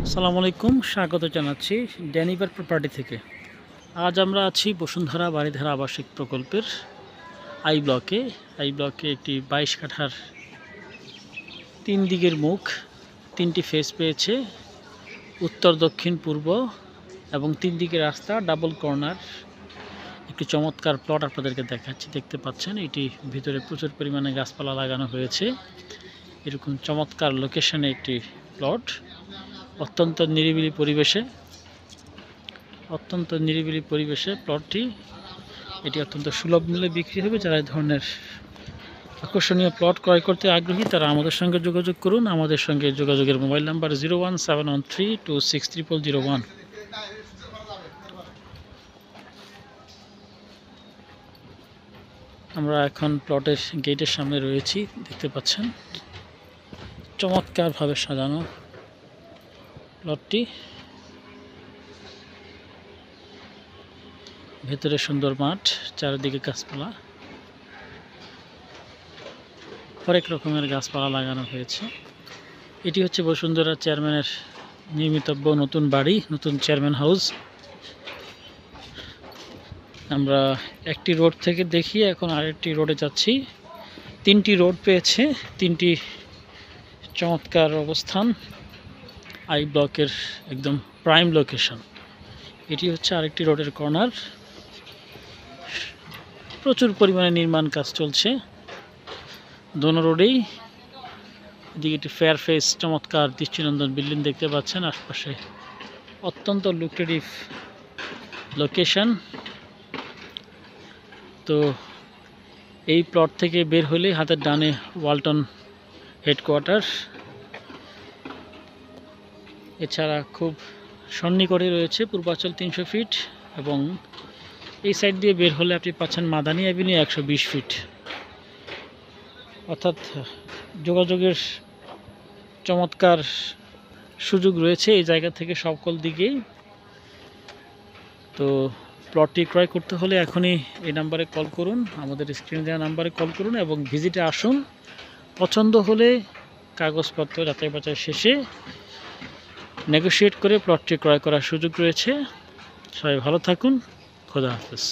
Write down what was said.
আসসালামু আলাইকুম, স্বাগত জানাচ্ছি ড্যানিভার প্রপার্টি থেকে। আজ আমরা আছি বসুন্ধরা বাড়িধারা আবাসিক প্রকল্পের আই ব্লকে একটি 22 কাঠার 3 দিকের মুখ, 3টি ফেস পেয়েছে, উত্তর দক্ষিণ পূর্ব এবং 3 দিকের রাস্তা, ডাবল কর্নার। একটি চমৎকার প্লট আপনাদেরকে দেখাচ্ছি, দেখতে পাচ্ছেন এটি ভিতরে প্রচুর পরিমাণে গাছপালা লাগানো হয়েছে। এরকম চমৎকার লোকেশনে একটি প্লট, অত্যন্ত নিরিবিলি পরিবেশে প্লটটি। এটি অত্যন্ত সুলভ মূল্যে বিক্রি হবে। যারা এই ধরনের আকর্ষণীয় প্লট ক্রয় করতে আগ্রহী তারা আমাদের সঙ্গে যোগাযোগ করুন। আমাদের সঙ্গে যোগাযোগের মোবাইল নাম্বার 01713260001। আমরা এখন প্লটের গেটের সামনে রয়েছি, দেখতে পাচ্ছেন চমৎকারভাবে সাজানো প্লটটি। ভেতরে সুন্দর মাঠ, চারিদিকে গাছপালা, হরেক রকমের গাছপালা লাগানো হয়েছে। এটি হচ্ছে বসুন্ধরা চেয়ারম্যানের নির্মিতব্য নতুন বাড়ি, নতুন চেয়ারম্যান হাউস। আমরা একটি রোড থেকে দেখি, এখন আরেকটি রোডে যাচ্ছি। 3টি রোড পেয়েছে, 3টি চমৎকার অবস্থান। আই ব্লকের একদম প্রাইম লোকেশন। এটি হচ্ছে আরেকটি রোডের কর্নার। প্রচুর পরিমাণে নির্মাণ কাজ চলছে দোনো রোডেই। এদিকে একটি ফেয়ার ফেস চমৎকার দৃষ্টিনন্দন বিল্ডিং দেখতে পাচ্ছেন। আশপাশে অত্যন্ত লুক্রেটিভ লোকেশন। তো এই প্লট থেকে বের হলে হাতের ডানে ওয়ালটন হেডকোয়ার্টার। এছাড়া খুব সন্নিকটে রয়েছে পূর্বাচল 300 ফিট, এবং এই সাইড দিয়ে বের হলে আপনি পাচ্ছেন মাদানী অ্যাভিনিউ 120 ফিট। অর্থাৎ যোগাযোগের চমৎকার সুযোগ রয়েছে এই জায়গা থেকে সকল দিকেই। তো প্লটটি ক্রয় করতে হলে এখনই এই নাম্বারে কল করুন, আমাদের স্ক্রিনে দেওয়া নাম্বারে কল করুন এবং ভিজিটে আসুন। পছন্দ হলে কাগজপত্র যাচাই বাছাই শেষে নেগোশিয়েট করে প্লটটি ক্রয় করার সুযোগ রয়েছে। সবাই ভালো থাকুন, খোদা হাফেজ।